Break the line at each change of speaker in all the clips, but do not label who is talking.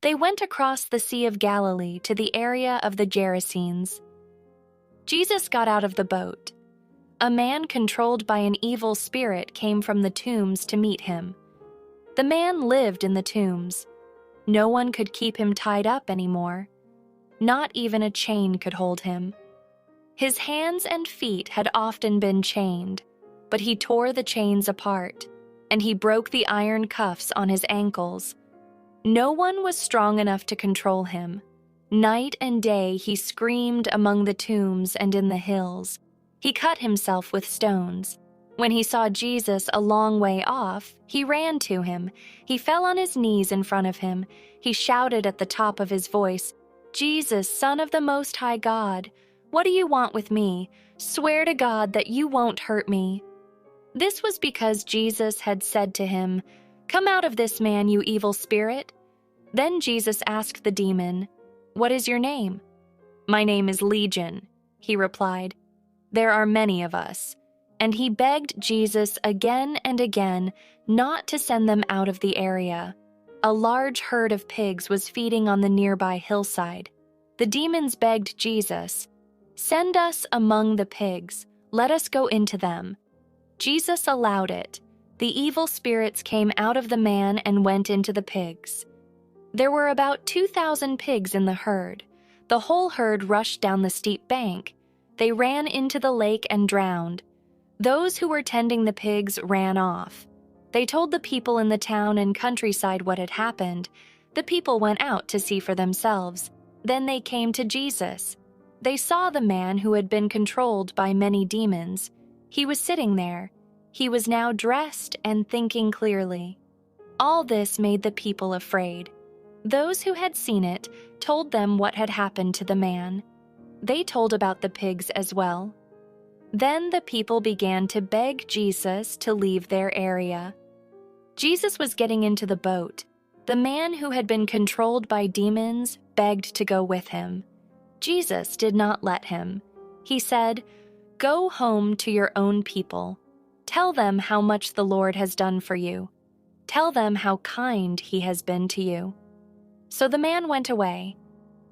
They went across the Sea of Galilee to the area of the Gerasenes. Jesus got out of the boat. A man controlled by an evil spirit came from the tombs to meet him. The man lived in the tombs. No one could keep him tied up anymore. Not even a chain could hold him. His hands and feet had often been chained, but he tore the chains apart, and he broke the iron cuffs on his ankles. No one was strong enough to control him. Night and day he screamed among the tombs and in the hills. He cut himself with stones. When he saw Jesus a long way off, he ran to him. He fell on his knees in front of him. He shouted at the top of his voice, "Jesus, Son of the Most High God, what do you want with me? Swear to God that you won't hurt me." This was because Jesus had said to him, "Come out of this man, you evil spirit." Then Jesus asked the demon, "What is your name?" "My name is Legion," he replied. "There are many of us." And he begged Jesus again and again not to send them out of the area. A large herd of pigs was feeding on the nearby hillside. The demons begged Jesus, "Send us among the pigs. Let us go into them." Jesus allowed it. The evil spirits came out of the man and went into the pigs. There were about 2,000 pigs in the herd. The whole herd rushed down the steep bank. They ran into the lake and drowned. Those who were tending the pigs ran off. They told the people in the town and countryside what had happened. The people went out to see for themselves. Then they came to Jesus. They saw the man who had been controlled by many demons. He was sitting there. He was now dressed and thinking clearly. All this made the people afraid. Those who had seen it told them what had happened to the man. They told about the pigs as well. Then the people began to beg Jesus to leave their area. Jesus was getting into the boat. The man who had been controlled by demons begged to go with him. Jesus did not let him. He said, "Go home to your own people. Tell them how much the Lord has done for you. Tell them how kind he has been to you." So the man went away.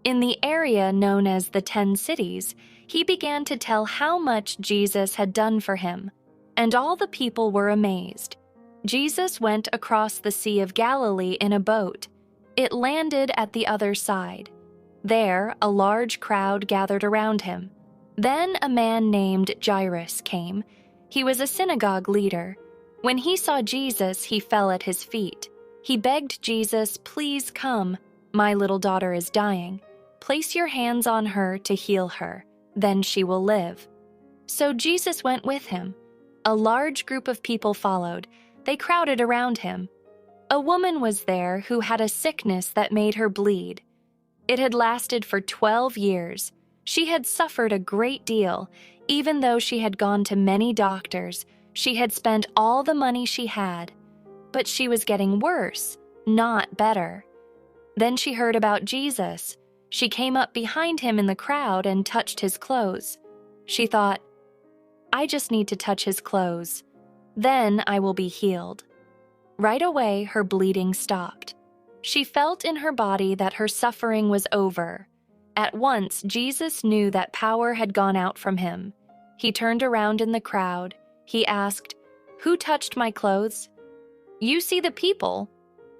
In the area known as the 10 Cities, he began to tell how much Jesus had done for him, and all the people were amazed. Jesus went across the Sea of Galilee in a boat. It landed at the other side. There, a large crowd gathered around him. Then a man named Jairus came. He was a synagogue leader. When he saw Jesus, he fell at his feet. He begged Jesus, "Please come. My little daughter is dying. Place your hands on her to heal her. Then she will live." So Jesus went with him. A large group of people followed. They crowded around him. A woman was there who had a sickness that made her bleed. It had lasted for 12 years. She had suffered a great deal. Even though she had gone to many doctors, she had spent all the money she had. But she was getting worse, not better. Then she heard about Jesus. She came up behind him in the crowd and touched his clothes. She thought, "I just need to touch his clothes. Then I will be healed." Right away, her bleeding stopped. She felt in her body that her suffering was over. At once, Jesus knew that power had gone out from him. He turned around in the crowd. He asked, "Who touched my clothes?" "You see the people,"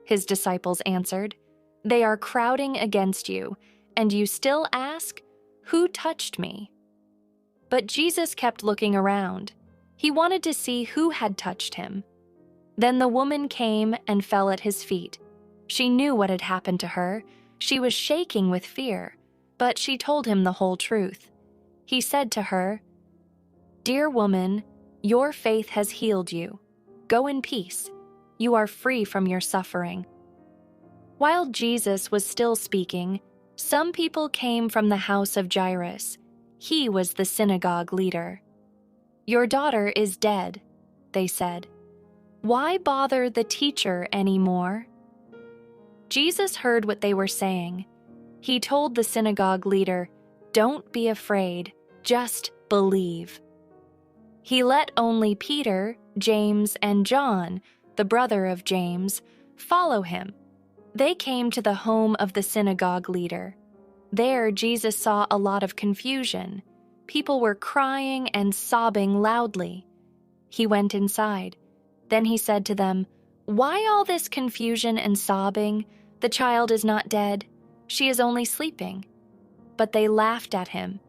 his disciples answered. "They are crowding against you, and you still ask, 'Who touched me?'" But Jesus kept looking around. He wanted to see who had touched him. Then the woman came and fell at his feet. She knew what had happened to her. She was shaking with fear, but she told him the whole truth. He said to her, "Dear woman, your faith has healed you. Go in peace. You are free from your suffering." While Jesus was still speaking, some people came from the house of Jairus. He was the synagogue leader. "Your daughter is dead," they said. "Why bother the teacher anymore?" Jesus heard what they were saying. He told the synagogue leader, "Don't be afraid, just believe." He let only Peter, James, and John, the brother of James, follow him. They came to the home of the synagogue leader. There, Jesus saw a lot of confusion. People were crying and sobbing loudly. He went inside. Then he said to them, "Why all this confusion and sobbing? The child is not dead. She is only sleeping." But they laughed at him.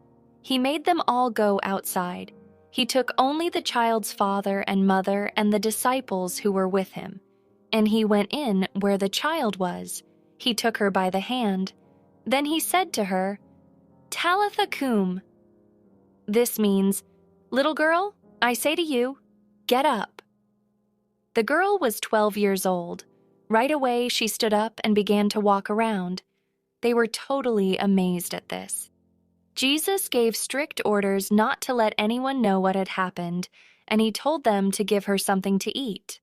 He made them all go outside. He took only the child's father and mother and the disciples who were with him. And he went in where the child was. He took her by the hand. Then he said to her, "Talitha cum." This means, "Little girl, I say to you, get up." The girl was 12 years old. Right away, she stood up and began to walk around. They were totally amazed at this. Jesus gave strict orders not to let anyone know what had happened, and he told them to give her something to eat.